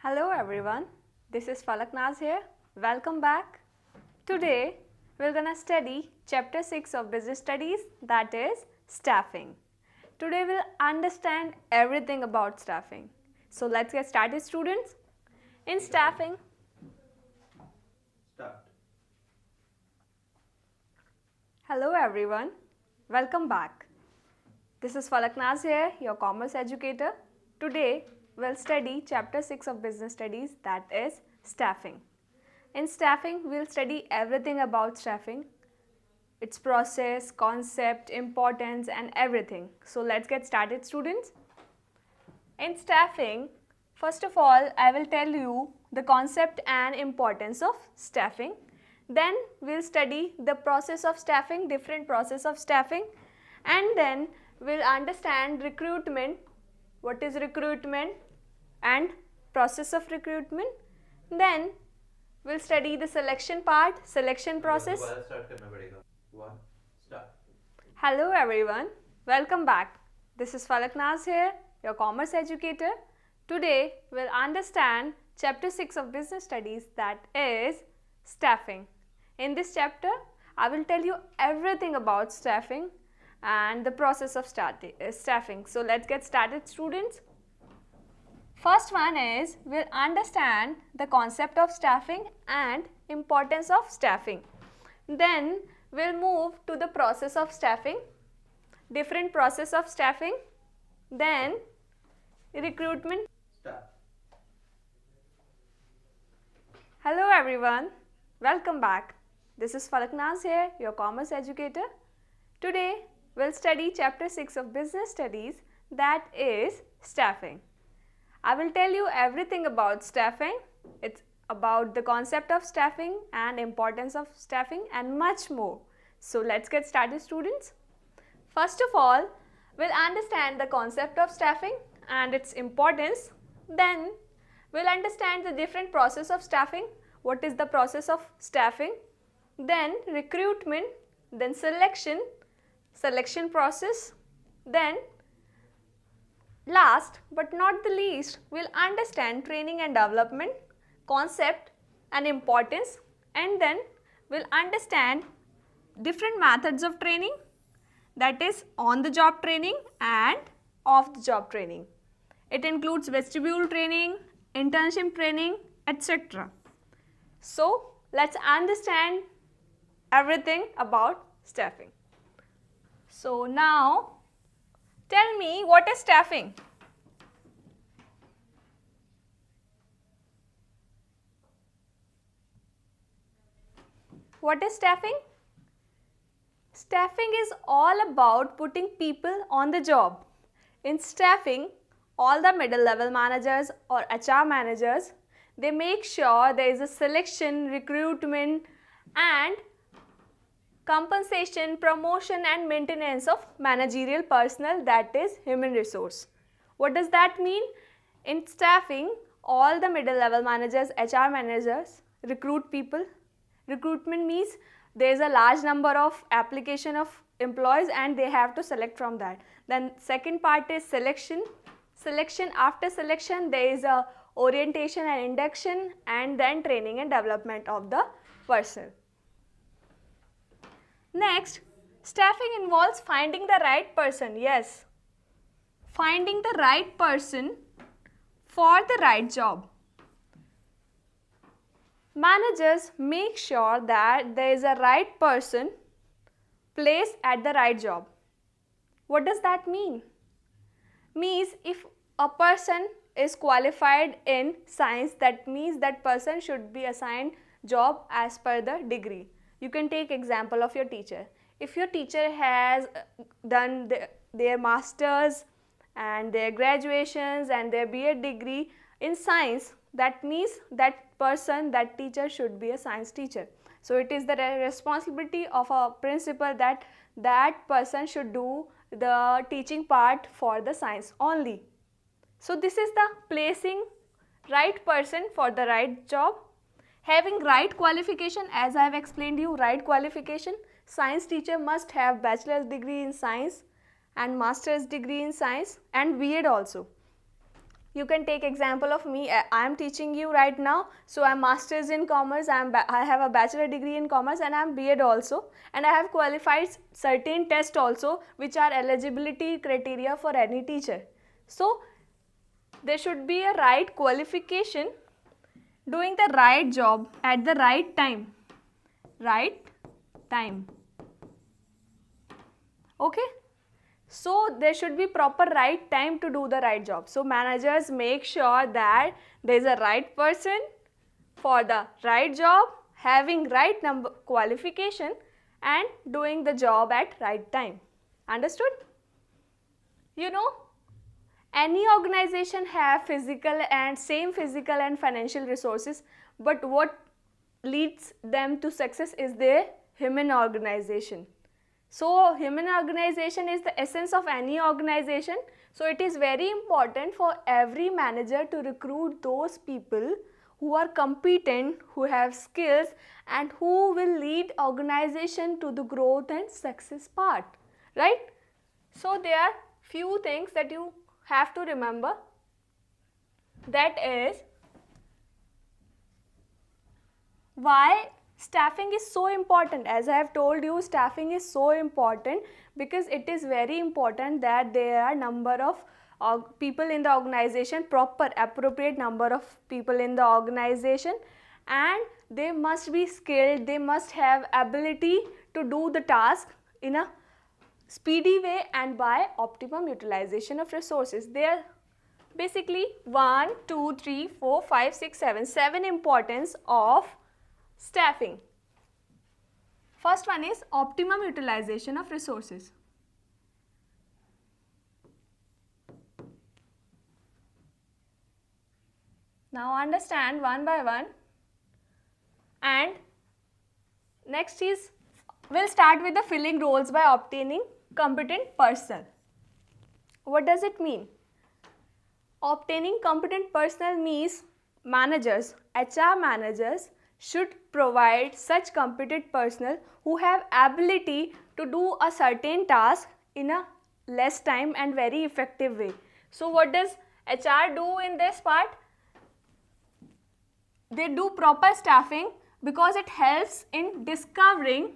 Hello everyone, this is Falaknaz here. Welcome back. Today we're gonna study chapter 6 of business studies, that is staffing. Today we'll understand everything about staffing. So let's get started, students. In staffing, hello everyone, welcome back. This is Falaknaz here, your commerce educator. Today we'll study chapter 6 of business studies, that is staffing. In staffing, we'll study everything about staffing, its process, concept, importance and everything. So let's get started, students. In staffing, first of all, I will tell you the concept and importance of staffing. Then we'll study the process of staffing, different process of staffing, and then we'll understand recruitment, what is recruitment and process of recruitment. Then we'll study the selection part, selection process. Hello everyone, welcome back. This is Falaknaz here, your commerce educator. Today we'll understand chapter 6 of business studies, that is staffing. In this chapter, I will tell you everything about staffing and the process of staffing. So let's get started, students. First one is we'll understand the concept of staffing and importance of staffing. Then we'll move to the process of staffing, different process of staffing, then recruitment. Hello everyone, welcome back. This is Falaknaz here, your commerce educator. Today we'll study chapter 6 of business studies, that is staffing. I will tell you everything about staffing. It's about the concept of staffing and importance of staffing and much more. So let's get started, students. First of all, we'll understand the concept of staffing and its importance. Then we'll understand the different process of staffing. What is the process of staffing? Then recruitment, then selection process, then last but not the least, we'll understand training and development, concept and importance, and then we'll understand different methods of training, that is on the job training and off the job training. It includes vestibule training, internship training, etc. So let's understand everything about staffing. So now tell me, what is staffing? What is staffing? Staffing is all about putting people on the job. In staffing, all the middle level managers or HR managers, they make sure there is a selection, recruitment and compensation, promotion and maintenance of managerial personnel, that is human resource. What does that mean? In staffing, all the middle level managers, HR managers recruit people. Recruitment means there is a large number of application of employees and they have to select from that. Then second part is selection. After selection, there is a orientation and induction and then training and development of the person. Next, staffing involves finding the right person. Yes, finding the right person for the right job. Managers make sure that there is a right person placed at the right job. What does that mean? Means if a person is qualified in science, that means that person should be assigned job as per the degree. You can take example of your teacher. If your teacher has done their masters and their graduations and their B.Ed degree in science, that means that person, that teacher should be a science teacher. So it is the responsibility of a principal that that person should do the teaching part for the science only. So this is the placing right person for the right job. Having right qualification, as I have explained you, right qualification, science teacher must have bachelor's degree in science and master's degree in science and B.Ed also. You can take example of me. I am teaching you right now. So I am masters in commerce. I have a bachelor degree in commerce and I am B.Ed also. And I have qualified certain tests also which are eligibility criteria for any teacher. So there should be a right qualification, doing the right job at the right time. Right time. Okay. So there should be proper right time to do the right job. So managers make sure that there is a right person for the right job, having right qualification and doing the job at right time. Understood? You know, any organization have physical and financial resources, but what leads them to success is their human organization. So human organization is the essence of any organization. So it is very important for every manager to recruit those people who are competent, who have skills and who will lead organization to the growth and success part, right? So there are few things that you have to remember. That is why staffing is so important. As I have told you, staffing is so important because it is very important that there are number of people in the organization, proper appropriate number of people in the organization, and they must be skilled, they must have ability to do the task in a speedy way and by optimum utilization of resources. There are basically 1, 2, 3, 4, 5, 6, 7 importance of staffing. First one is optimum utilization of resources. Now understand one by one. And next is, we'll start with the filling roles by obtaining competent personnel. What does it mean? Obtaining competent personnel means managers, HR managers should provide such competent personnel who have ability to do a certain task in a less time and very effective way. So what does HR do in this part? They do proper staffing because it helps in discovering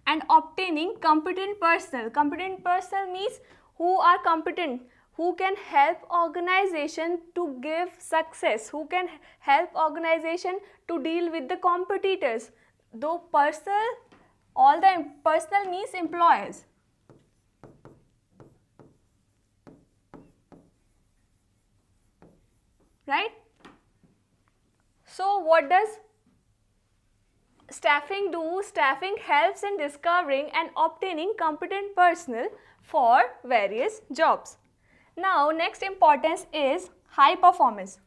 and obtaining competent personnel. Competent personnel means who are competent, who can help organization to give success, who can help organization to deal with the competitors. Though personnel, all the personnel means employees. Right? So what does staffing do? Staffing helps in discovering and obtaining competent personnel for various jobs. Now next importance is high performance.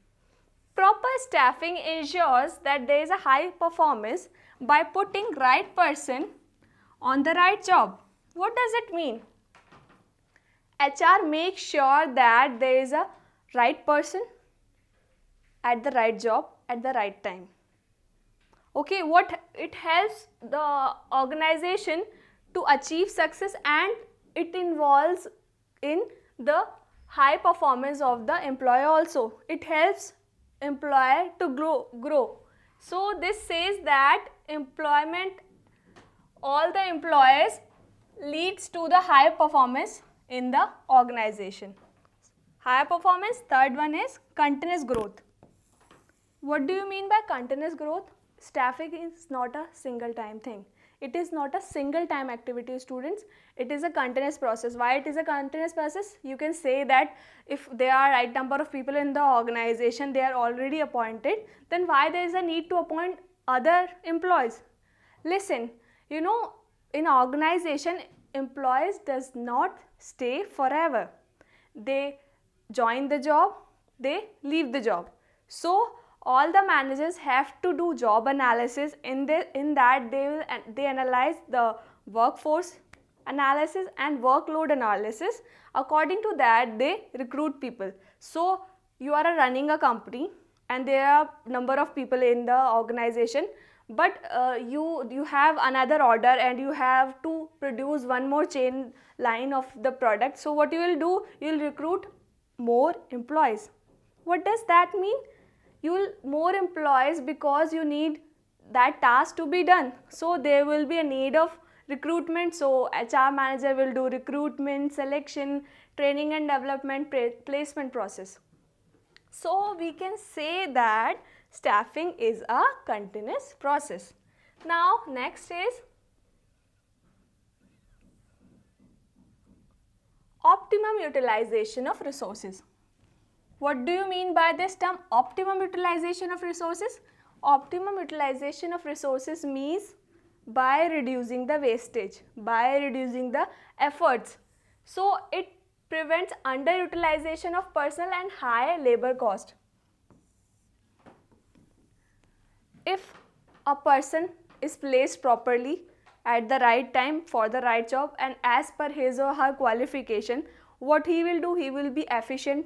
Proper staffing ensures that there is a high performance by putting right person on the right job. What does it mean? HR makes sure that there is a right person at the right job at the right time. Okay, what it helps the organization to achieve success, and it involves in the high performance of the employee also. It helps employer to grow. So this says that employment, all the employees leads to the high performance in the organization. High performance. Third one is continuous growth. What do you mean by continuous growth? Staffing is not a single time thing. It is not a single time activity, students. It is a continuous process. Why it is a continuous process? You can say that if there are right number of people in the organization, they are already appointed, then why there is a need to appoint other employees? Listen, you know, in organization, employees does not stay forever. They join the job, they leave the job. So all the managers have to do job analysis. In that they analyze the workforce analysis and workload analysis. According to that, they recruit people. So you are running a company and there are number of people in the organization, but you have another order and you have to produce one more chain line of the product. So what you will do, you will recruit more employees. What does that mean? You will more employees because you need that task to be done. So there will be a need of recruitment. So HR manager will do recruitment, selection, training and development, placement process. So we can say that staffing is a continuous process. Now next is optimum utilization of resources. What do you mean by this term optimum utilization of resources? Optimum utilization of resources means by reducing the wastage, by reducing the efforts. So it prevents underutilization of personnel and high labor cost. If a person is placed properly at the right time for the right job and as per his or her qualification, what he will do, he will be efficient,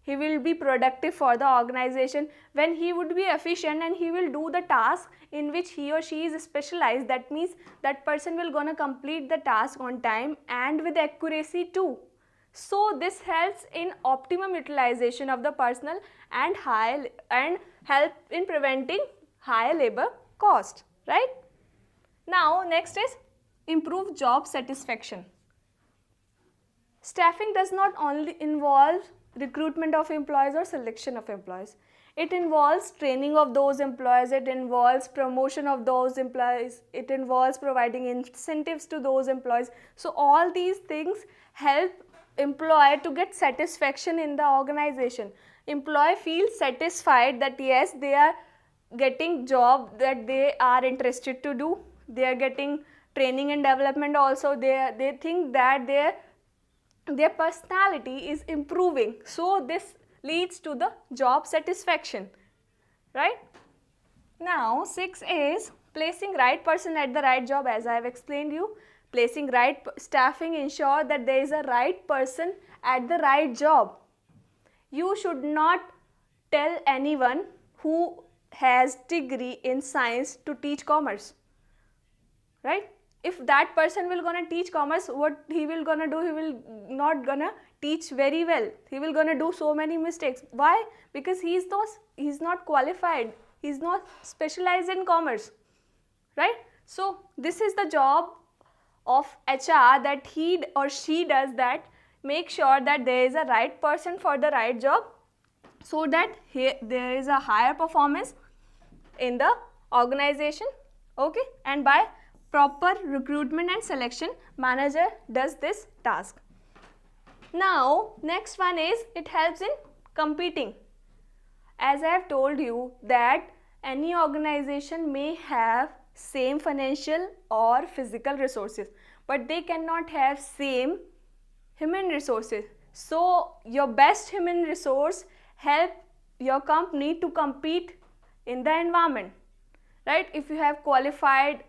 he will be productive for the organization. When he would be efficient and he will do the task in which he or she is specialized, that means that person will gonna complete the task on time and with accuracy too. So this helps in optimum utilization of the personnel and help in preventing high labor cost, right? Now next is improve job satisfaction. Staffing does not only involve recruitment of employees or selection of employees. It involves training of those employees, it involves promotion of those employees, it involves providing incentives to those employees. So all these things help employee to get satisfaction in the organization. Employee feels satisfied that yes, they are getting job that they are interested to do, they are getting training and development also, they think that their personality is improving. So this leads to the job satisfaction, right? Now 6 is placing right person at the right job. As I have explained you, placing right staffing ensure that there is a right person at the right job. You should not tell anyone who has degree in science to teach commerce, right? If that person will gonna teach commerce, what he will gonna do, he will not gonna teach very well, he will gonna do so many mistakes. Why? Because he's not qualified, he's not specialized in commerce, right? So this is the job of HR, that he or she does, that make sure that there is a right person for the right job, so that there is a higher performance in the organization, okay? And by proper recruitment and selection, manager does this task. Now next one is it helps in competing. As I have told you that any organization may have same financial or physical resources, but they cannot have same human resources. So your best human resource help your company to compete in the environment, right? If you have qualified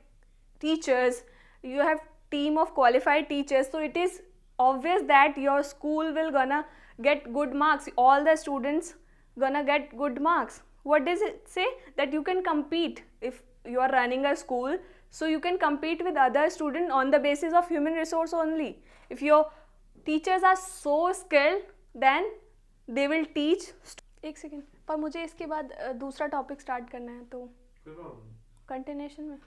teachers, you have team of qualified teachers, so it is obvious that your school will gonna get good marks, all the students gonna get good marks. What does it say? That you can compete. If you are running a school, so you can compete with other students on the basis of human resource only. If your teachers are so skilled, then they will teach. एक second, पर मुझे इसके बाद दूसरा topic start करना है, तो continuation में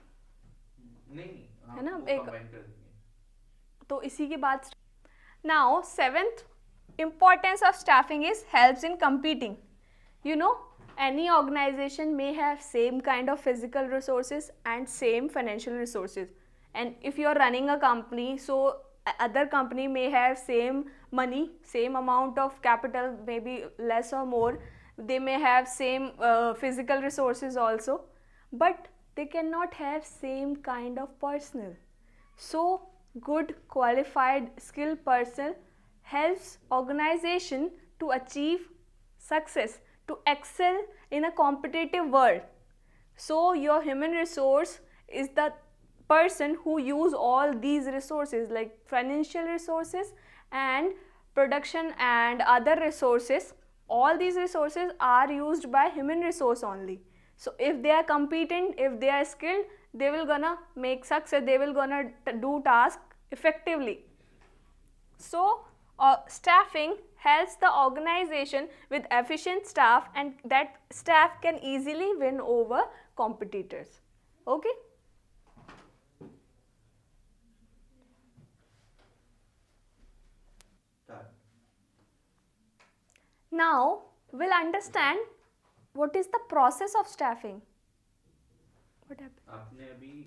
नहीं है ना, एक तो इसी के बाद. Now 7th importance of staffing is helps in competing. You know, any organization may have same kind of physical resources and same financial resources, and if you are running a company, so other company may have same money, same amount of capital, maybe less or more, they may have same physical resources also, but they cannot have same kind of personnel. So good qualified skilled person helps organization to achieve success, to excel in a competitive world. So your human resource is the person who use all these resources like financial resources and production and other resources. All these resources are used by human resource only. So if they are competent, if they are skilled, they will gonna make success, they will gonna do task effectively. So Staffing helps the organization with efficient staff, and that staff can easily win over competitors. Okay? Now we'll understand what is the process of staffing. What happened?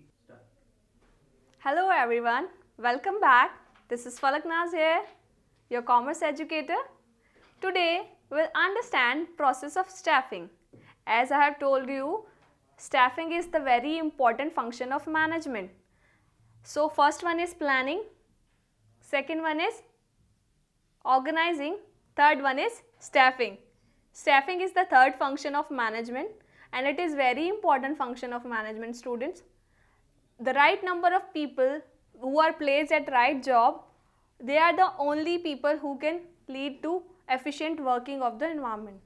Hello everyone, welcome back. This is Falaknaz here, your commerce educator. Today we'll understand process of staffing. As I have told you, staffing is the very important function of management. So first one is planning, second one is organizing, third one is staffing. Staffing is the third function of management, and it is very important function of management, students. The right number of people who are placed at right job, they are the only people who can lead to efficient working of the environment,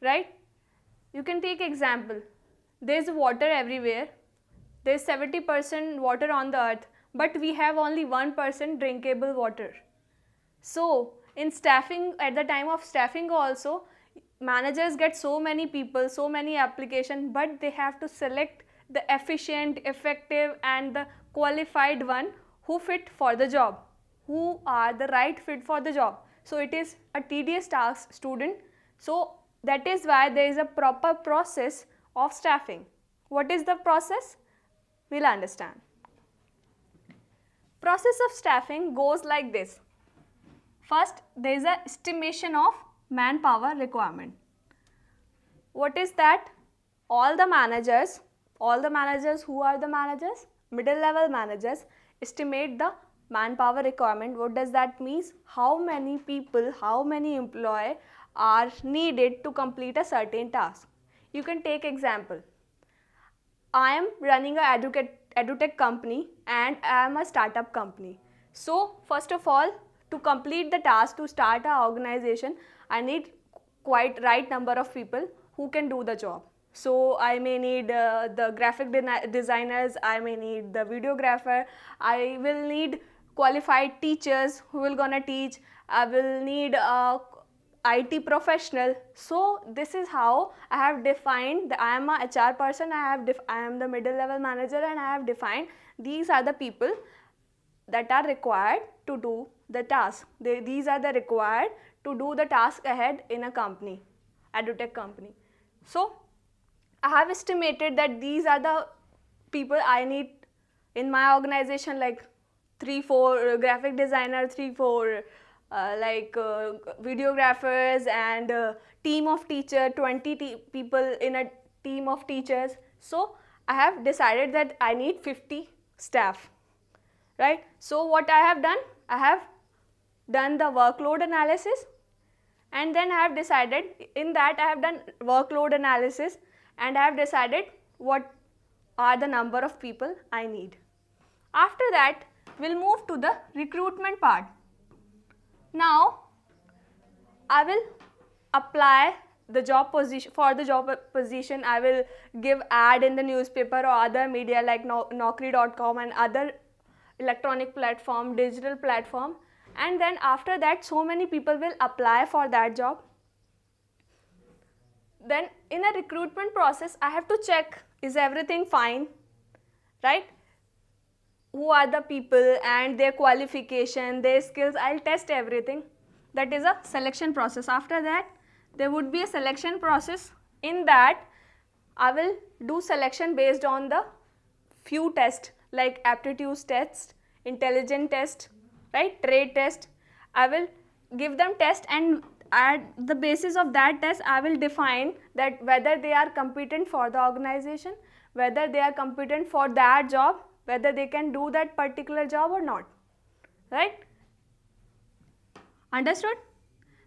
right? You can take example. There is water everywhere. There is 70% water on the earth, but we have only 1% drinkable water. So in staffing, at the time of staffing also, managers get so many people, so many applications, but they have to select the efficient, effective and the qualified one who fit for the job, who are the right fit for the job. So it is a tedious task, student. So that is why there is a proper process of staffing. What is the process? We'll understand. Process of staffing goes like this. First, there is a estimation of manpower requirement. What is that? All the managers, who are the managers? Middle level managers estimate the manpower requirement. What does that mean? How many people, how many employees are needed to complete a certain task. You can take example. I am running a edutech company and I am a startup company. So first of all, to complete the task, to start an organization, I need quite right number of people who can do the job. So I may need the graphic designers, I may need the videographer, I will need qualified teachers who will gonna teach, I will need a IT professional. So this is how I have defined. I am a HR person, I am the middle level manager, and I have defined these are the people that are required to do the task. These are the required to do the task ahead in a company, edutech company. So I have estimated that these are the people I need in my organization, like 3-4 graphic designers, 3-4 videographers, and team of teacher, 20 people in a team of teachers. So I have decided that I need 50 staff, right? So what I have done? I have done the workload analysis, and then I have decided, in that I have done workload analysis, and I have decided what are the number of people I need. After that, we'll move to the recruitment part. Now, I will apply the job position. For the job position, I will give ad in the newspaper or other media like Naukri.com and other electronic platform, digital platform, and then after that, so many people will apply for that job. Then in a recruitment process, I have to check, is everything fine, right? Who are the people and their qualification, their skills, I'll test everything. That is a selection process. After that, there would be a selection process. In that, I will do selection based on the few tests like aptitude test, intelligence test, right, trade test. I will give them test, and at the basis of that test, I will define that whether they are competent for the organization, whether they are competent for that job, whether they can do that particular job or not, right? Understood?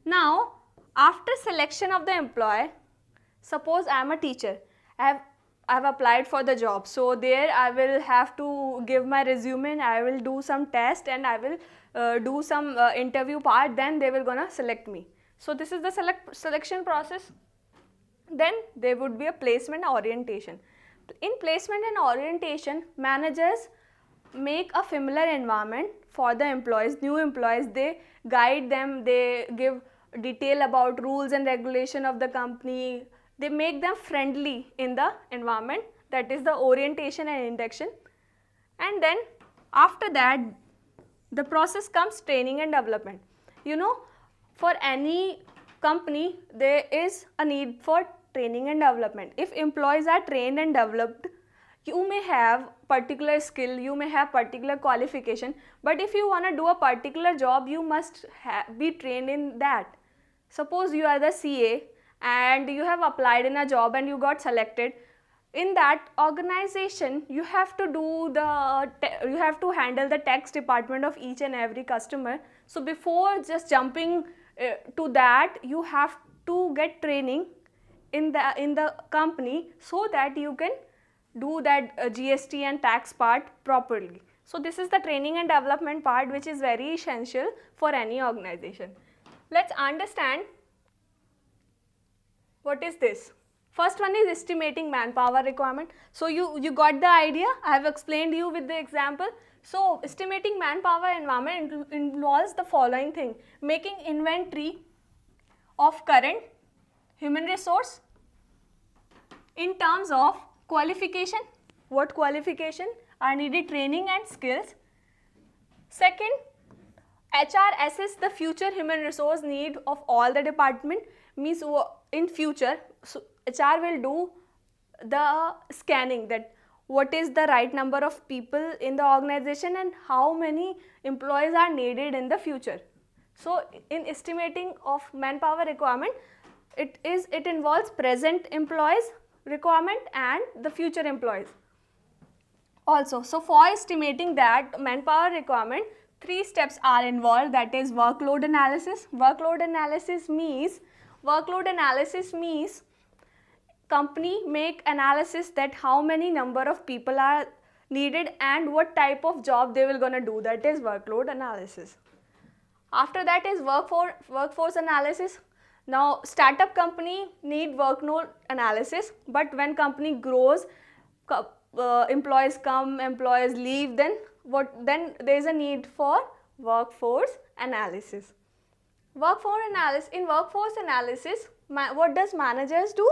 Now, after selection of the employee, suppose I am a teacher, I have applied for the job, so there I will have to give my resume, I will do some test, and I will do some interview part, then they will gonna select me. So this is the selection process. Then there would be a placement orientation. In placement and orientation, managers make a familiar environment for the employees, new employees. They guide them, they give detail about rules and regulation of the company, they make them friendly in the environment. That is the orientation and induction. And then after that the process comes training and development. You know, for any company there is a need for training and development. If employees are trained and developed, you may have particular skill, you may have particular qualification, but if you want to do a particular job, you must be trained in that. Suppose you are the CA and you have applied in a job and you got selected. In that organization, you have to you have to handle the tax department of each and every customer. So before just jumping to that, you have to get training in the company so that you can do that GST and tax part properly. So this is the training and development part, which is very essential for any organization. Let's understand what is this. First one is estimating manpower requirement. So you got the idea, I have explained you with the example. So estimating manpower environment involves the following thing: making inventory of current human resource in terms of qualification, what qualification are needed, training and skills. Second, HR assess the future human resource need of all the department, means in future, so HR will do the scanning that what is the right number of people in the organization and how many employees are needed in the future. So in estimating of manpower requirement, it involves present employees requirement and the future employees also. So for estimating that manpower requirement, 3 steps are involved, that is workload analysis. Workload analysis means company make analysis that how many number of people are needed and what type of job they will gonna do, that is workload analysis. After that is workforce analysis. Now startup company need workload analysis, but when company grows, employees come, employees leave, then there is a need for workforce analysis. In workforce analysis, what does managers do?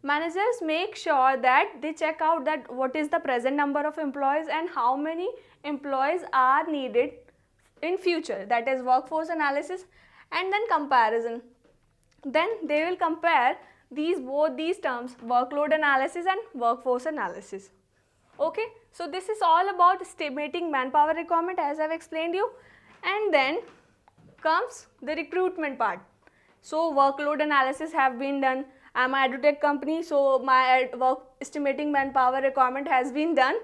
Managers make sure that they check out that what is the present number of employees and how many employees are needed in future, that is workforce analysis. And then comparison, then they will compare both these terms, workload analysis and workforce analysis. Okay, so this is all about estimating manpower requirement, as I have explained you. And then comes the recruitment part. So workload analysis have been done. I am an edutech company, so my estimating manpower requirement has been done.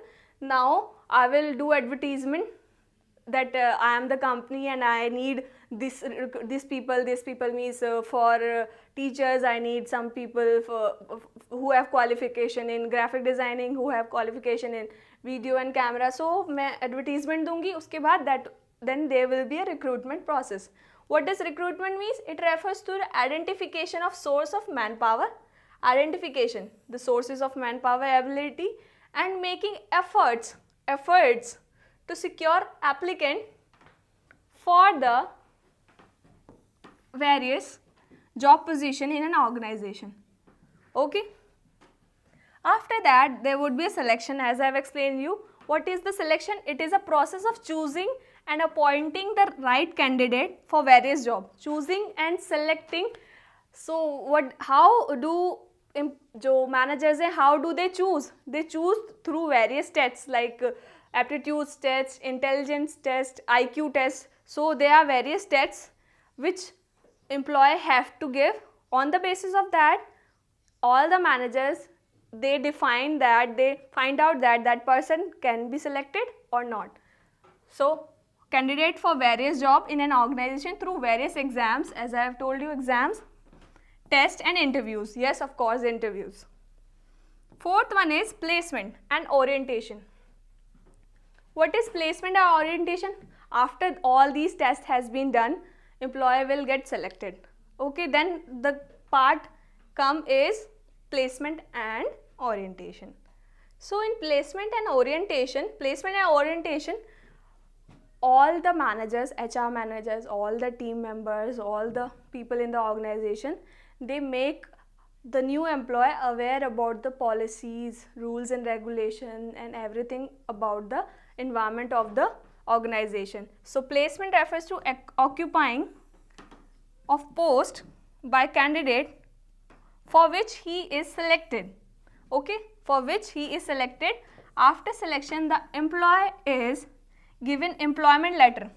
Now I will do advertisement that I am the company and I need this people. This people means for teachers I need some people who have qualification in graphic designing, who have qualification in video and camera. So मैं advertisement दूंगी, उसके बाद then there will be a recruitment process. What does recruitment means? It refers to the identification of source of manpower, the sources of manpower ability, and making efforts to secure applicant for the various job position in an organization. Okay. After that, there would be a selection, as I have explained you. What is the selection? It is a process of choosing and appointing the right candidate for various jobs. Choosing and selecting. So how do managers, how do they choose? They choose through various tests like aptitude tests, intelligence test, IQ test. So there are various tests which employee have to give. On the basis of that, all the managers, they find out that person can be selected or not. So candidate for various job in an organization through various exams, as I have told you, exams, tests and interviews. Yes, of course, interviews. Fourth one is placement and orientation. What is placement or orientation? After all these tests has been done, employee will get selected. Okay, then the part come is placement and orientation. So in placement and orientation, all the managers, HR managers, all the team members, all the people in the organization, they make the new employee aware about the policies, rules and regulation and everything about the environment of the organization. So placement refers to occupying of post by candidate for which he is selected. Okay, for which he is selected. After selection, the employee is given employment letter.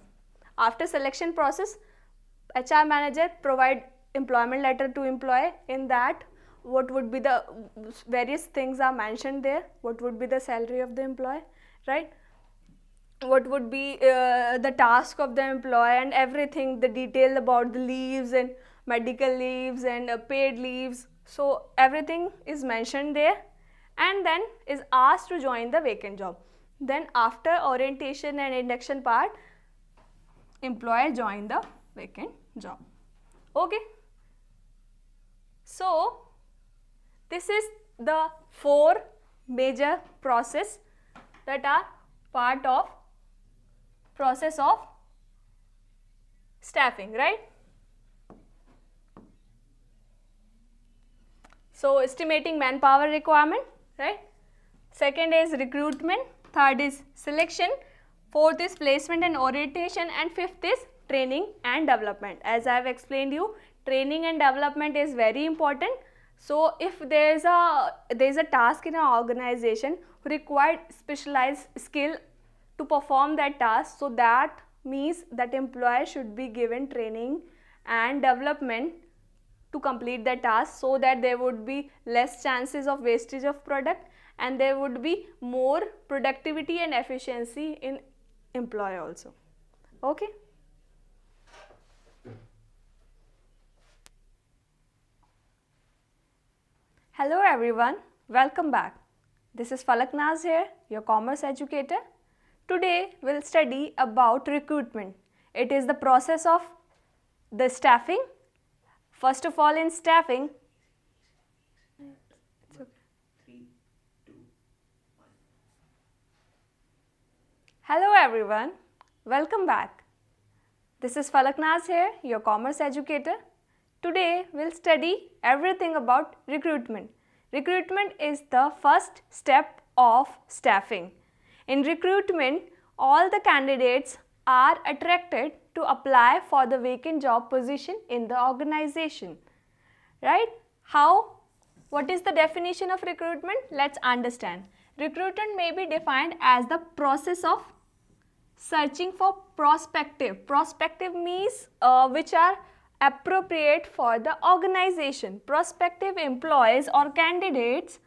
After selection process, HR manager provide employment letter to employee. In that, what would be the various things are mentioned there. What would be the salary of the employee, right? What would be the task of the employee and everything, the detail about the leaves and medical leaves and paid leaves. So everything is mentioned there, and then is asked to join the vacant job. Then after orientation and induction part, employer join the vacant job. Okay. So this is the 4 major process that are part of process of staffing, right? So estimating manpower requirement, right? Second is recruitment, third is selection, fourth is placement and orientation, and fifth is training and development. As I have explained you, training and development is very important. So if there is a task in an organization who required specialized skill to perform that task, so that means that employee should be given training and development to complete the task, so that there would be less chances of wastage of product and there would be more productivity and efficiency in employee also. Okay. Hello everyone, welcome back. This is Falaknaz here, your commerce educator. Today we'll study about recruitment. It is the process of the staffing. First of all, in staffing, hello everyone, welcome back. This is Falaknaz here, your commerce educator. Today we'll study everything about recruitment. Recruitment is the first step of staffing. In recruitment, all the candidates are attracted to apply for the vacant job position in the organization, right? How? What is the definition of recruitment? Let's understand. Recruitment may be defined as the process of searching for prospective. Prospective means which are appropriate for the organization. Prospective employees or candidates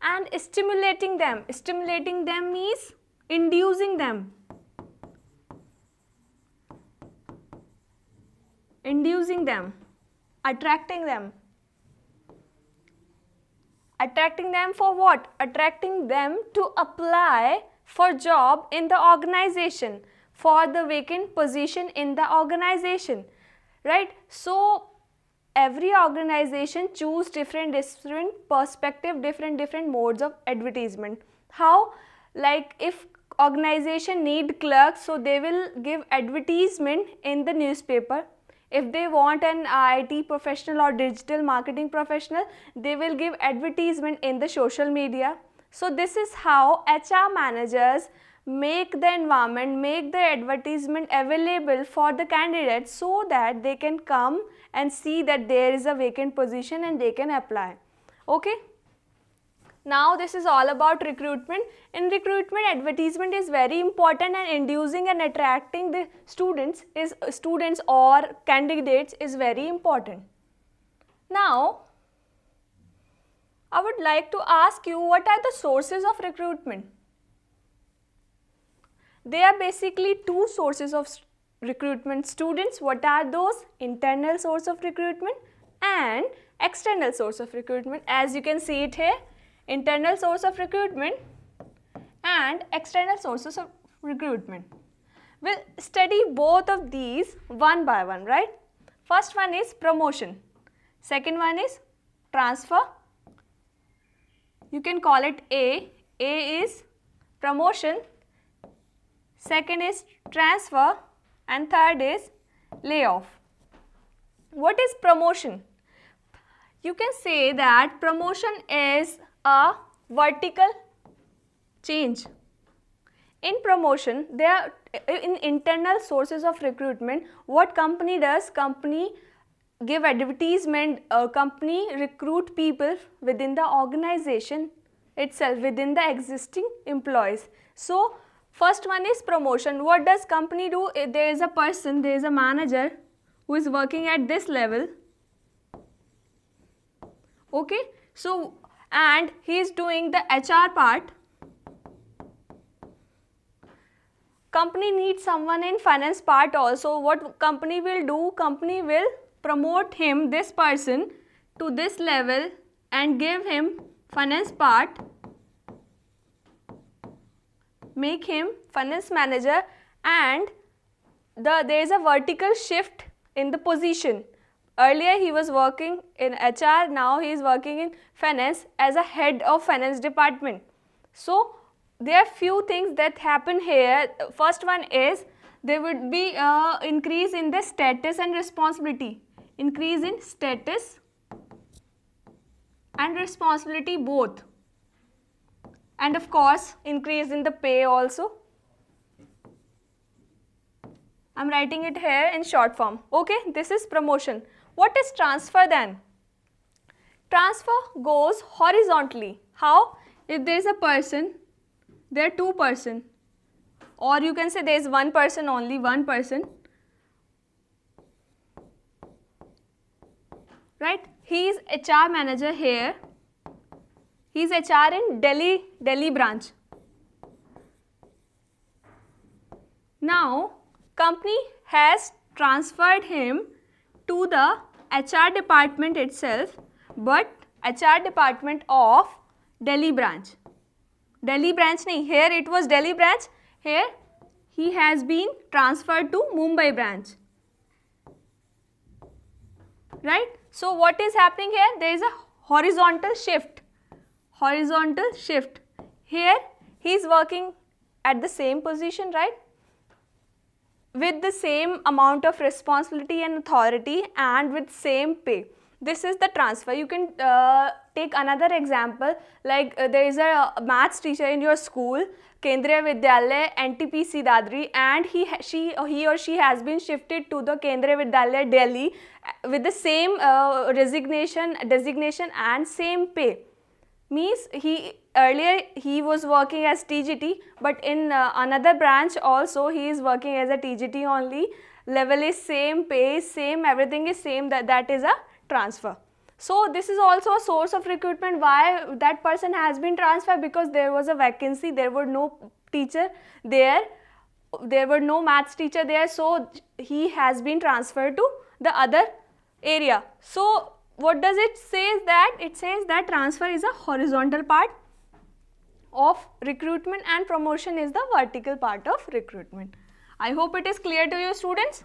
and stimulating them. Stimulating them means inducing them. Inducing them. Attracting them. Attracting them for what? Attracting them to apply for job in the organization, for the vacant position in the organization, right? So every organization choose different perspective, different modes of advertisement. How? Like if organization need clerks, so they will give advertisement in the newspaper. If they want an IT professional or digital marketing professional, they will give advertisement in the social media. So this is how HR managers make the environment, make the advertisement available for the candidates, so that they can come and see that there is a vacant position and they can apply. Okay. Now this is all about recruitment. In recruitment, advertisement is very important, and inducing and attracting the students or candidates is very important. Now I would like to ask you, what are the sources of recruitment? There are basically 2 sources of recruitment. Students, what are those? Internal source of recruitment and external source of recruitment. As you can see it here, internal source of recruitment and external sources of recruitment. We'll study both of these one by one, right? First one is promotion. Second one is transfer. You can call it A. A is promotion, second is transfer, and third is layoff. What is promotion? You can say that promotion is a vertical change. In promotion, there are in internal sources of recruitment, what company does, company give advertisement, company recruit people within the organization itself, within the existing employees. So first one is promotion. What does company do? There is a person, there is a manager who is working at this level, okay, so and he is doing the HR part. Company needs someone in finance part also. What company will do? Company will promote him, this person, to this level and give him finance part, make him finance manager, and there is a vertical shift in the position. Earlier he was working in HR, now he is working in finance as a head of finance department. So there are few things that happen here. First one is there would be increase in the status and responsibility. Increase in status and responsibility both. And of course increase in the pay also. I am writing it here in short form. Okay, this is promotion. What is transfer then? Transfer goes horizontally. How? If there is a person, there are two persons, or you can say there is one person only, one person, right? He is HR manager here. He is HR in Delhi branch. Now company has transferred him to the HR department itself, but HR department of Delhi branch. Delhi branch nahi, here it was Delhi branch, here he has been transferred to Mumbai branch, right? So what is happening here? There is a horizontal shift. Horizontal shift. Here he is working at the same position, right? With the same amount of responsibility and authority and with same pay. This is the transfer. You can take another example, like there is a maths teacher in your school, Kendriya Vidyalaya NTPC Dadri, and he or she has been shifted to the Kendriya Vidyalaya Delhi with the same designation and same pay. Means earlier he was working as TGT, but in another branch also he is working as a TGT only. Level is same, pay is same, everything is same. That is a transfer. So this is also a source of recruitment. Why that person has been transferred? Because there was a vacancy, there were no teacher there were no maths teacher there, so he has been transferred to the other area. So what does it say? That it says that transfer is a horizontal part of recruitment and promotion is the vertical part of recruitment. I hope it is clear to you, students.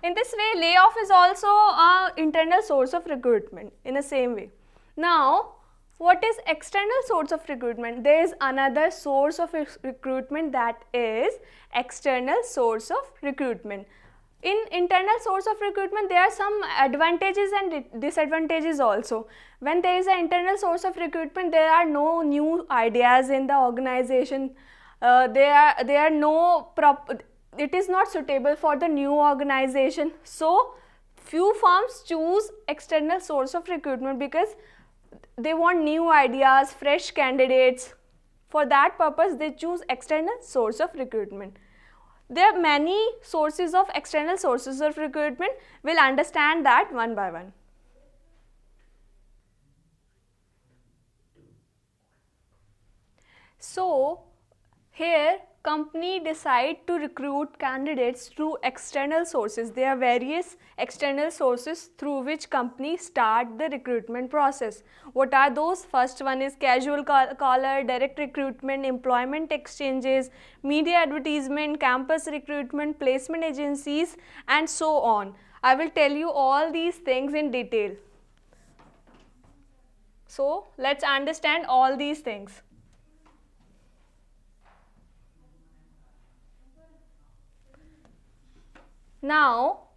In this way, layoff is also an internal source of recruitment in the same way. Now, what is external source of recruitment? There is another source of recruitment, that is external source of recruitment. In internal source of recruitment, there are some advantages and disadvantages also. When there is an internal source of recruitment, there are no new ideas in the organization. It is not suitable for the new organization. So few firms choose external source of recruitment because they want new ideas, fresh candidates. For that purpose, they choose external source of recruitment. There are many sources of external sources of recruitment. We'll understand that one by one. So here company decide to recruit candidates through external sources. There are various external sources through which companies start the recruitment process. What are those? First one is casual caller, direct recruitment, employment exchanges, media advertisement, campus recruitment, placement agencies, and so on. I will tell you all these things in detail. So let's understand all these things. Now,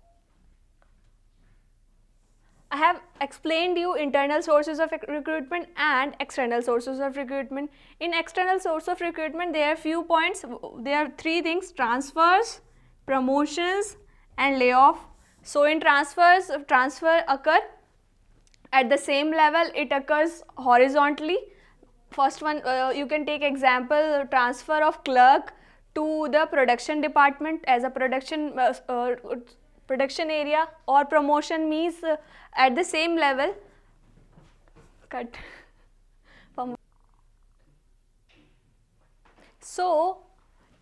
I have explained you internal sources of recruitment and external sources of recruitment. In external source of recruitment, there are few points. There are three things: transfers, promotions, and layoff. So in transfers, transfer occur at the same level. It occurs horizontally. First one, you can take example, transfer of clerk to the production department as a production area, or promotion means at the same level. Cut. So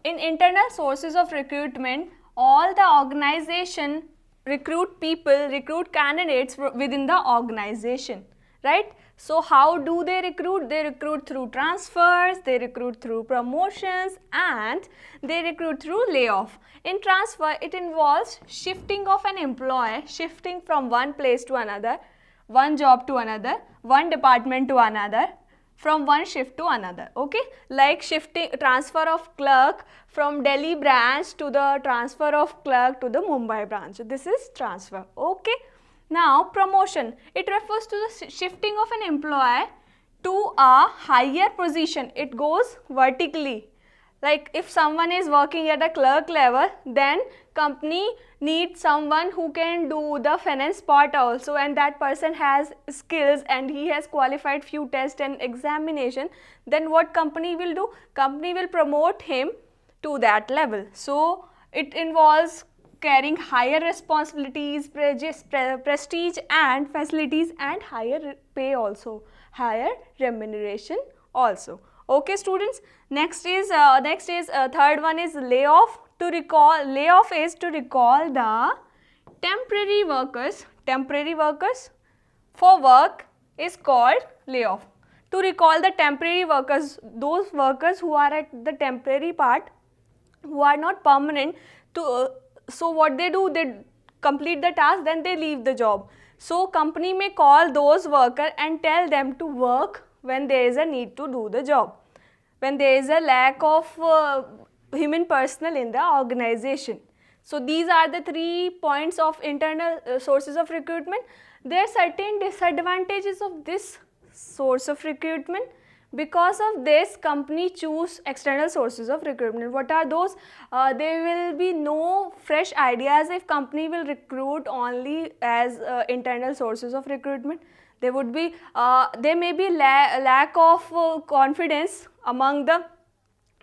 in internal sources of recruitment, all the organization recruit people, recruit candidates within the organization, right? So how do they recruit? They recruit through transfers, they recruit through promotions, and they recruit through layoff. In transfer, it involves shifting of an employee, shifting from one place to another, one job to another, one department to another, from one shift to another. Okay, like shifting, transfer of clerk from Delhi branch to the transfer of clerk to the Mumbai branch. This is transfer. Okay, now promotion, it refers to the shifting of an employee to a higher position. It goes vertically. Like if someone is working at a clerk level, then company needs someone who can do the finance part also, and that person has skills and he has qualified few tests and examination. Then what company will do? Company will promote him to that level. So it involves carrying higher responsibilities, prestige and facilities, and higher pay also, higher remuneration also. Okay students, next is third one is layoff. To recall, layoff is to recall the temporary workers for work is called layoff. To recall the temporary workers, those workers who are at the temporary part, who are not permanent, to so what they do, they complete the task, then they leave the job. So company may call those workers and tell them to work when there is a need to do the job, when there is a lack of human personnel in the organization. So these are the 3 points of internal sources of recruitment. There are certain disadvantages of this source of recruitment. Because of this, company choose external sources of recruitment. What are those? There will be no fresh ideas if company will recruit only as internal sources of recruitment. There would be, there may be lack of confidence among the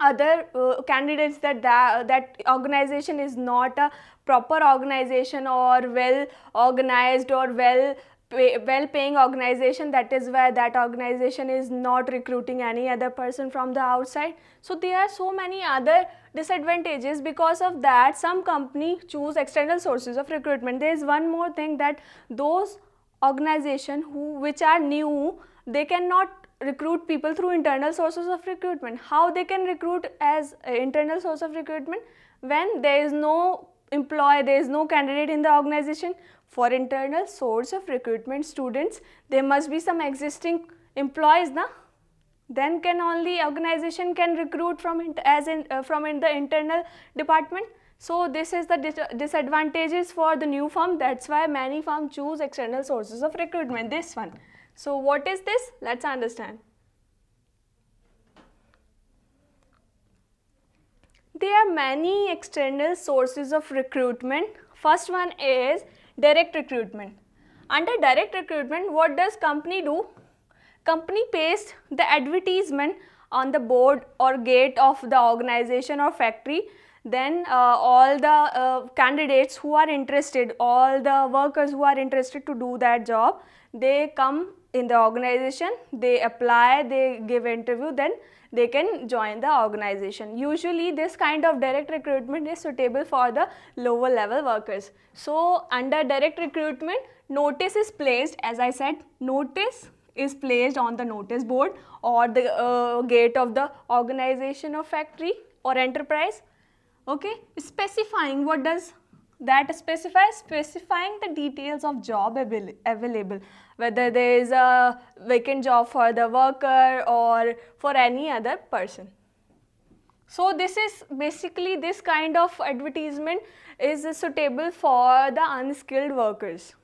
other candidates that organization is not a proper organization or well organized or well paying organization. That is why that organization is not recruiting any other person from the outside. So there are so many other disadvantages. Because of that, some company choose external sources of recruitment. There is one more thing, that those organization which are new, they cannot recruit people through internal sources of recruitment. How they can recruit as internal source of recruitment? When there is no employee, there is no candidate in the organization. For internal source of recruitment, students, there must be some existing employees, na? Then can only organization can recruit from in the internal department. So this is the disadvantages for the new firm. That's why many firms choose external sources of recruitment. This one. So what is this? Let's understand. There are many external sources of recruitment. First one is direct recruitment. Under direct recruitment, what does company do? Company pastes the advertisement on the board or gate of the organization or factory. Then all the candidates who are interested, all the workers who are interested to do that job, they come in the organization, they apply, they give interview, then they can join the organization. Usually this kind of direct recruitment is suitable for the lower level workers. So under direct recruitment, notice is placed, as I said, notice is placed on the notice board or the gate of the organization or factory or enterprise. Okay, specifying what does that specifying the details of job available, whether there is a vacant job for the worker or for any other person. So this is basically, this kind of advertisement is suitable for the unskilled workers.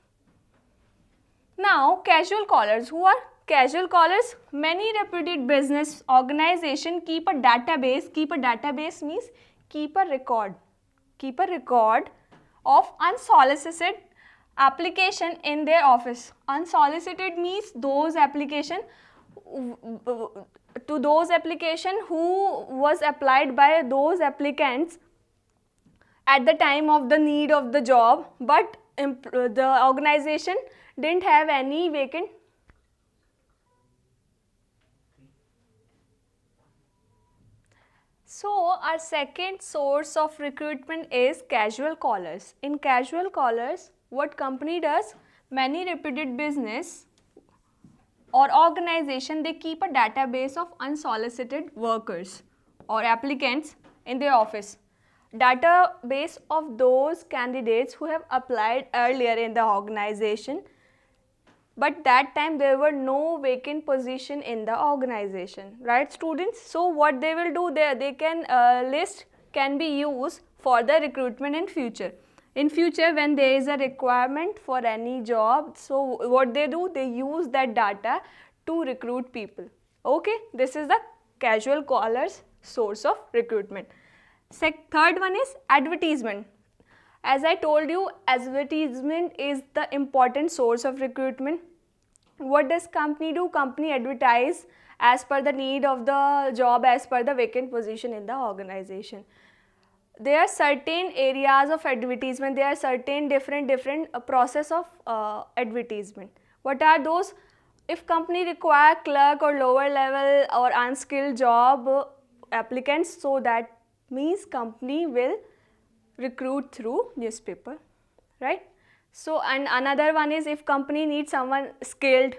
Now, casual callers. Who are casual callers? Many reputed business organizations keep a database. Keep a database means keep a record. Keep a record of unsolicited application in their office. Unsolicited means those application who was applied by those applicants at the time of the need of the job, but the organization didn't have any vacant. So our second source of recruitment is casual callers. In casual callers, what company does? Many reputed business or organization, they keep a database of unsolicited workers or applicants in their office. Database of those candidates who have applied earlier in the organization, but that time there were no vacant position in the organization, right students? So what they will do there, they can list can be used for the recruitment in future. In future, when there is a requirement for any job, so what they do, they use that data to recruit people. Okay, this is the casual callers source of recruitment. Third one is advertisement. As I told you, advertisement is the important source of recruitment. What does company do? Company advertise as per the need of the job, as per the vacant position in the organization. There are certain areas of advertisement, there are certain different process of advertisement. What are those? If company require clerk or lower level or unskilled job applicants, so that means company will recruit through newspaper, right? So, and another one is if company needs someone skilled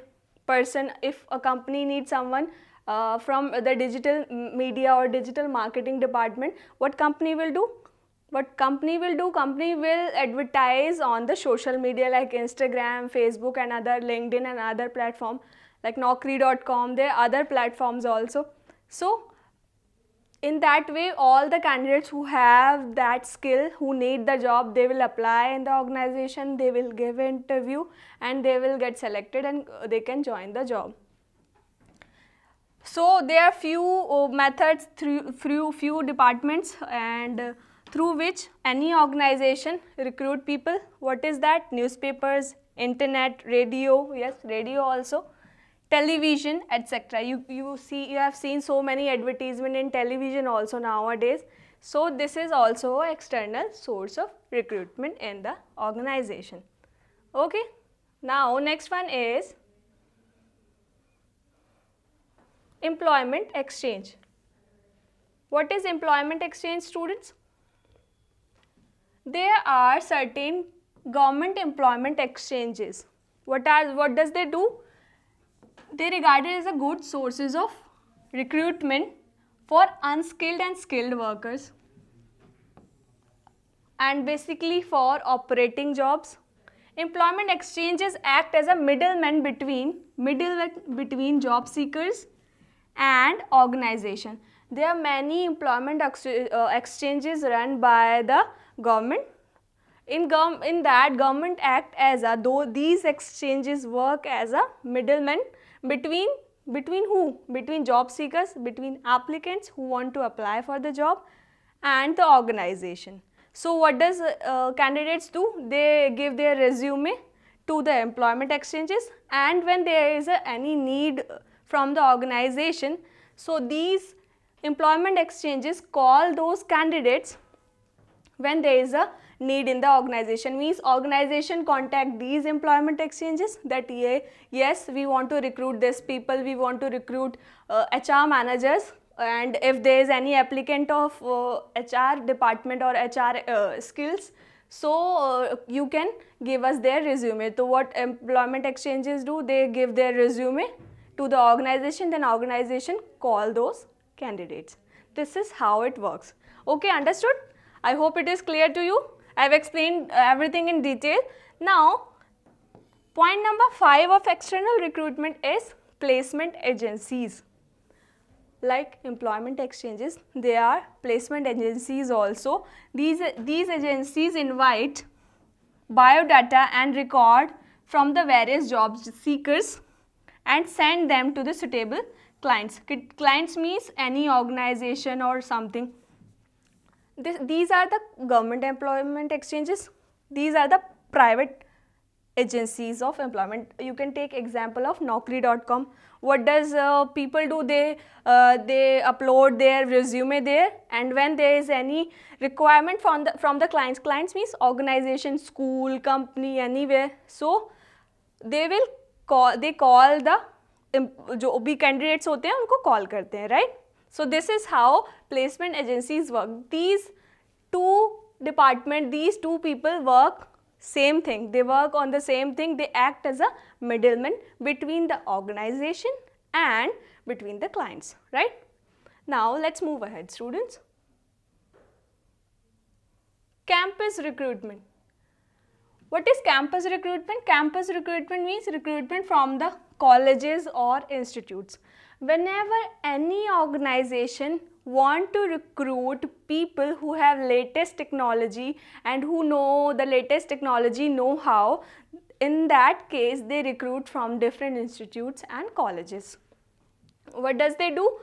person, if a company needs someone from the digital media or digital marketing department, what company will do? What company will do? Company will advertise on the social media like Instagram, Facebook and other, LinkedIn and other platform like Naukri.com. There are other platforms also. So in that way, all the candidates who have that skill, who need the job, they will apply in the organization, they will give an interview and they will get selected and they can join the job. So there are few methods, through few departments and through which any organization recruit people. What is that? Newspapers, internet, radio, yes, radio also, television, etc. You have seen so many advertisement in television also nowadays. So this is also an external source of recruitment in the organization. Okay. Now next one is employment exchange. What is employment exchange, students? There are certain government employment exchanges. What does they do? They regarded as a good sources of recruitment for unskilled and skilled workers, and basically for operating jobs. Employment exchanges act as a middleman between job seekers and organization. There are many employment exchanges run by the government. In that, government act as a, though these exchanges work as a middleman between who? Between job seekers, between applicants who want to apply for the job and the organization. So what does candidates do? They give their resume to the employment exchanges, and when there is any need from the organization, so these employment exchanges call those candidates when there is a need in the organization. Means organization contact these employment exchanges that yes, we want to recruit these people, we want to recruit HR managers, and if there is any applicant of HR department or HR skills, so you can give us their resume. So what employment exchanges do? They give their resume to the organization, then organization call those candidates. This is how it works. Okay, understood? I hope it is clear to you. I have explained everything in detail. Now, point number 5 of external recruitment is placement agencies. Like employment exchanges, they are placement agencies also. These agencies invite biodata and record from the various job seekers and send them to the suitable clients. Clients means any organization or something. These are the government employment exchanges. These are the private agencies of employment. You can take example of naukri.com. What does people do? They upload their resume there, and when there is any requirement from the clients means organization, school, company, anywhere, so they call the जो भी candidates होते हैं उनको call करते हैं, right? So this is how placement agencies work. These two people work same thing. They work on the same thing. They act as a middleman between the organization and between the clients, right? Now let's move ahead, students. Campus recruitment. What is campus recruitment? Campus recruitment means recruitment from the colleges or institutes. Whenever any organization want to recruit people who have latest technology and who know the latest technology know-how, in that case they recruit from different institutes and colleges. What does they do?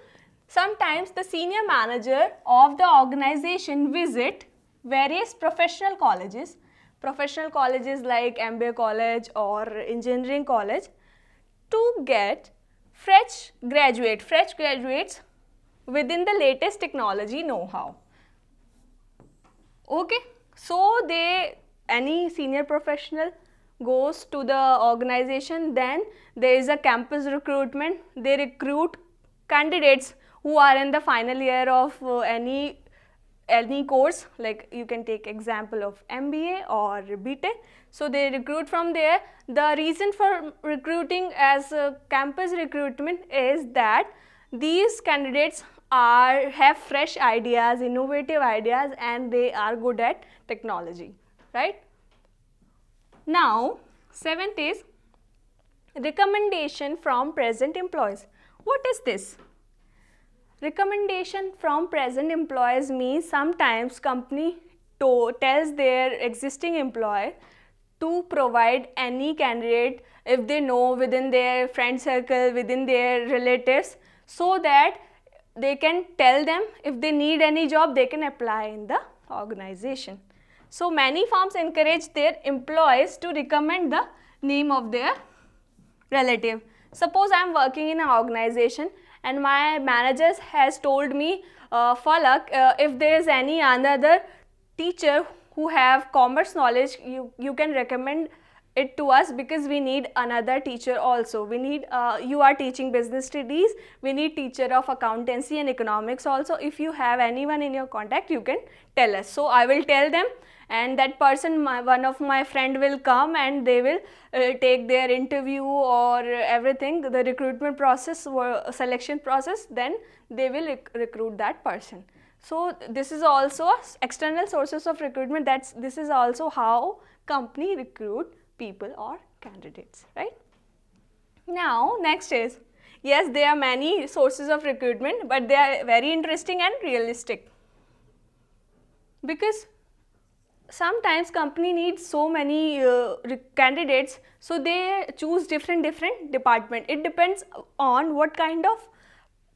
Sometimes the senior manager of the organization visit various professional colleges like MBA college or engineering college to get fresh graduates within the latest technology know-how. Okay, so any senior professional goes to the organization, then there is a campus recruitment. They recruit candidates who are in the final year of any course, like you can take example of MBA or BTech. So they recruit from there. The reason for recruiting as campus recruitment is that these candidates have fresh ideas, innovative ideas, and they are good at technology, right? Now, 7th is recommendation from present employees. What is this? Recommendation from present employees means sometimes company tells their existing employee to provide any candidate if they know within their friend circle, within their relatives, so that they can tell them if they need any job, they can apply in the organization. So many firms encourage their employees to recommend the name of their relative. Suppose I am working in an organization and my manager has told me, Falak, if there is any another teacher who have commerce knowledge, you can recommend it to us because we need another teacher also. We need, you are teaching business studies, we need teacher of accountancy and economics also. If you have anyone in your contact, you can tell us. So I will tell them, and that person, one of my friend will come and they will take their interview or everything, the recruitment process or selection process, then they will recruit that person. So this is also external sources of recruitment. This is also how company recruit people or candidates, right? Now next is, yes, there are many sources of recruitment, but they are very interesting and realistic, because sometimes company needs so many candidates, so they choose different department. It depends on what kind of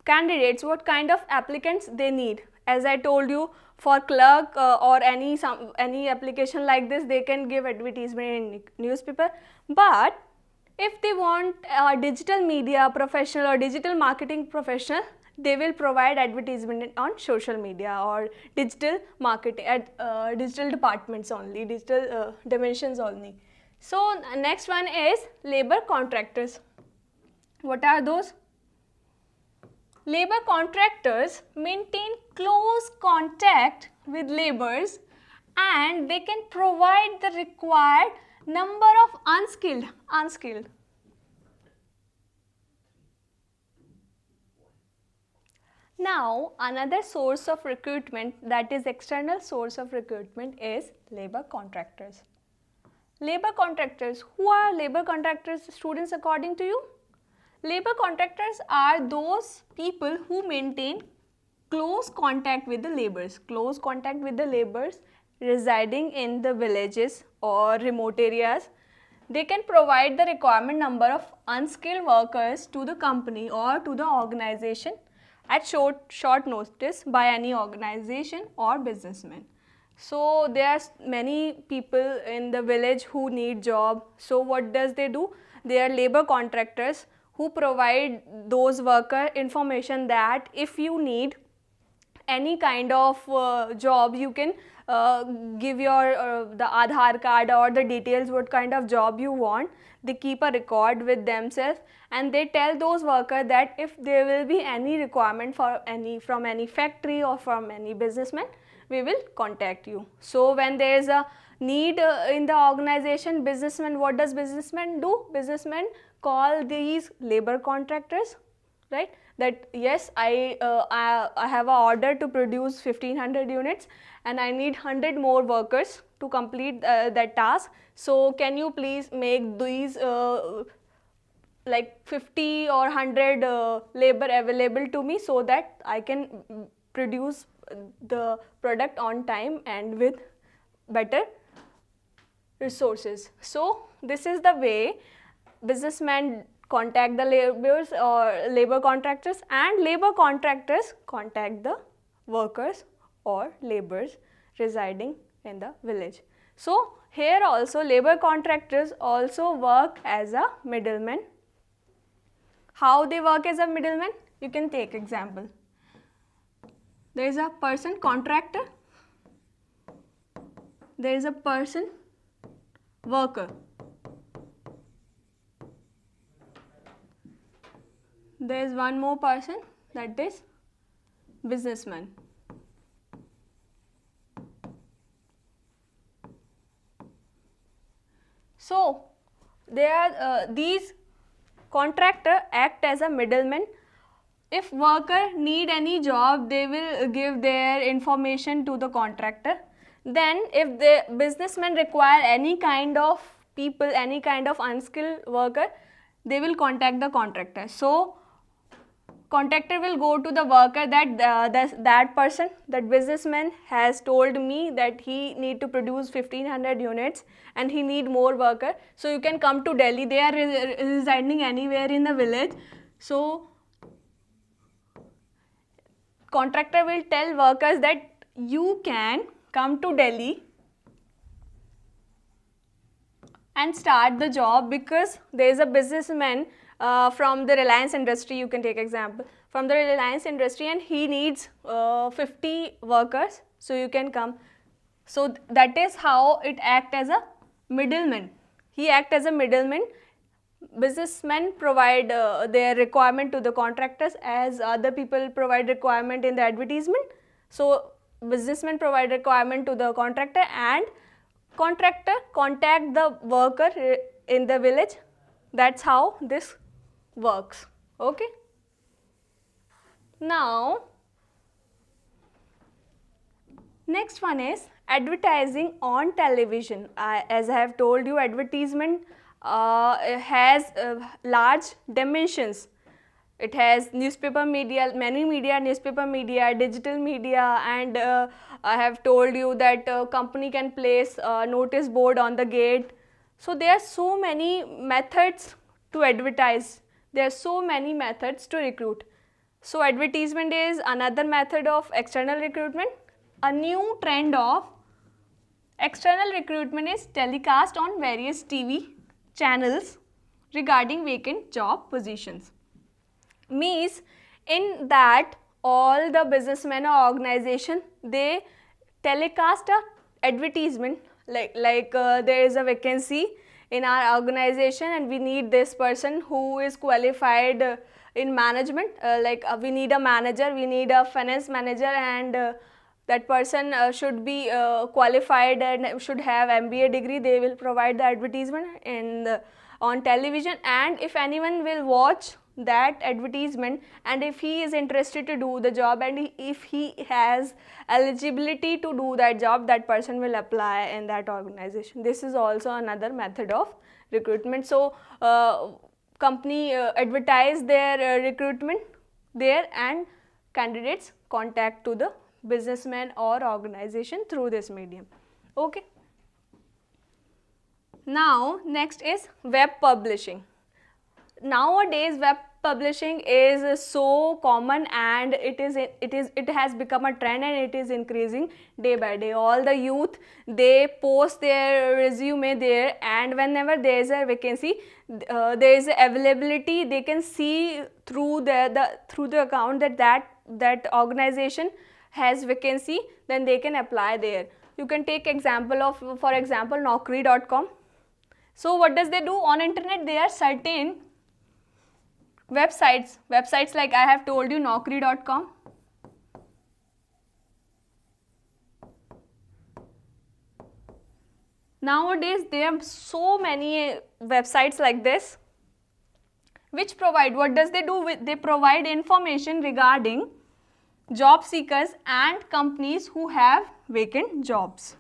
candidates, what kind of applicants they need. As I told you, for clerk or any application like this, they can give advertisement in newspaper. But if they want a digital media professional or digital marketing professional, they will provide advertisement on social media or digital marketing at digital departments only, digital dimensions only. So next one is labor contractors. What are those? Labor contractors maintain close contact with laborers and they can provide the required number of unskilled. Now, another source of recruitment, that is external source of recruitment, is labor contractors. Labor contractors. Who are labor contractors, students, according to you? Labor contractors are those people who maintain close contact with the laborers, residing in the villages or remote areas. They can provide the requirement number of unskilled workers to the company or to the organization at short notice by any organization or businessman. So there are many people in the village who need job. So what does they do? They are labor contractors who provide those worker information that if you need any kind of job, you can give your the Aadhaar card or the details what kind of job you want. They keep a record with themselves and they tell those workers that if there will be any requirement for from any factory or from any businessman, we will contact you. So when there is a need in the organization, businessman, what does businessman do? Businessman call these labor contractors, right? That yes, I have an order to produce 1500 units and I need 100 more workers to complete that task. So can you please make these like 50 or 100 labor available to me so that I can produce the product on time and with better resources. So this is the way businessmen contact the laborers or labor contractors, and labor contractors contact the workers or laborers residing in the village. So here also labor contractors also work as a middleman. How they work as a middleman? You can take example. There is a person contractor, there is a person worker, there is one more person, that is businessman. So there are these contractor act as a middleman. If worker need any job, they will give their information to the contractor. Then if the businessman require any kind of people, any kind of unskilled worker, they will contact the contractor. So contractor will go to the worker that that person, that businessman has told me that he need to produce 1500 units and he need more worker. So you can come to Delhi. They are residing anywhere in the village. So contractor will tell workers that you can come to Delhi and start the job, because there is a businessman from the Reliance industry, you can take example, from the Reliance industry, and he needs 50 workers, so you can come. So that is how it act as a middleman. He act as a middleman. Businessmen provide their requirement to the contractors as other people provide requirement in the advertisement. So businessmen provide requirement to the contractor and contractor contact the worker in the village. That's how this works. Okay. Now next one is advertising on television. As I have told you, advertisement has large dimensions. It has newspaper media, many media, newspaper media, digital media, and I have told you that company can place a notice board on the gate. So there are so many methods to advertise. There are so many methods to recruit. So advertisement is another method of external recruitment. A new trend of external recruitment is telecast on various TV channels regarding vacant job positions. Means in that all the businessmen or organization, they telecast a advertisement like there is a vacancy in our organization and we need this person who is qualified in management, we need a manager, we need a finance manager, and that person should be qualified and should have MBA degree. They will provide the advertisement on television, and if anyone will watch that advertisement, and if he is interested to do the job, and if he has eligibility to do that job, that person will apply in that organization. This is also another method of recruitment. So company advertise their recruitment there, and candidates contact to the businessman or organization through this medium. Okay. Now next is web publishing. Nowadays web publishing is so common, and it has become a trend, and it is increasing day by day. All the youth, they post their resume there, and whenever there is a vacancy, there is availability, they can see through the account that organization has vacancy, then they can apply there. You can take example of, for example, Naukri.com. So what does they do on internet? There are certain websites like I have told you, Naukri.com. Nowadays there are so many websites like this which provide, what does they do? They provide information regarding job seekers and companies who have vacant jobs.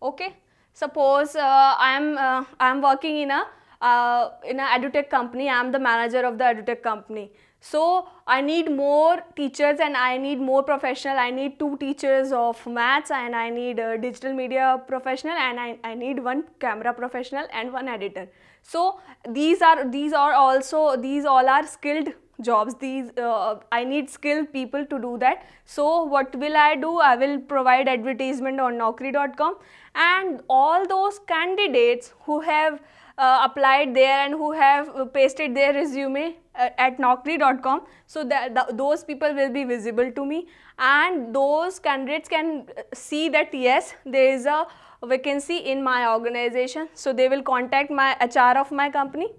Okay. Suppose I am working in a edutech company. I am the manager of the edutech company. So I need more teachers, and I need more professional. I need 2 teachers of maths, and I need a digital media professional, and I need 1 camera professional and 1 editor. So these all are skilled jobs. I need skilled people to do that. So what will I do? I will provide advertisement on Naukri.com, and all those candidates who have applied there and who have pasted their resume at Naukri.com, so those people will be visible to me, and those candidates can see that yes, there is a vacancy in my organization. So they will contact my HR of my company.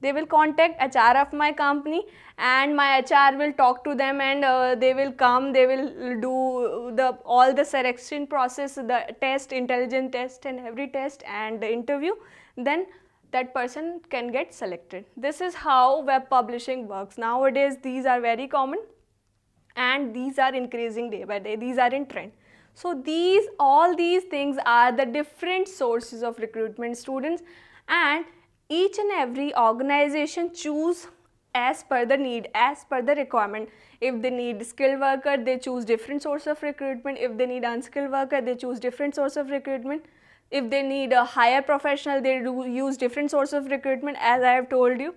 They will contact HR of my company, and my HR will talk to them, and they will come, they will do all the selection process, the test, intelligence test, and every test, and the interview. Then that person can get selected. This is how web publishing works. Nowadays these are very common, and these are increasing day by day. These are in trend. So all these things are the different sources of recruitment, students, and each and every organization choose as per the need, as per the requirement. If they need skilled worker, they choose different source of recruitment. If they need unskilled worker, they choose different source of recruitment. If they need a higher professional, they do use different source of recruitment, as I have told you.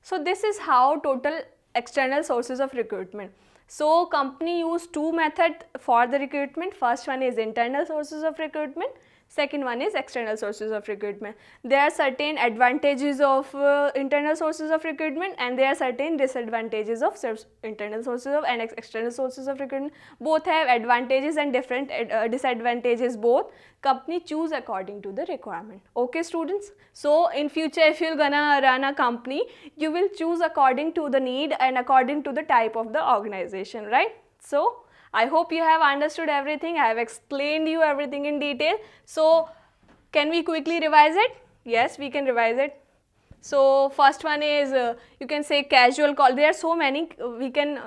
So this is how total external sources of recruitment. So company use 2 methods for the recruitment. First one is internal sources of recruitment. Second one is external sources of recruitment. There are certain advantages of internal sources of recruitment, and there are certain disadvantages of internal sources of and external sources of recruitment. Both have advantages and different disadvantages. Both company choose according to the requirement. Okay, students. So in future, if you're gonna run a company, you will choose according to the need and according to the type of the organization, right? So I hope you have understood everything. I have explained you everything in detail. So can we quickly revise it? Yes, we can revise it. So first one is you can say casual call. There are so many. We can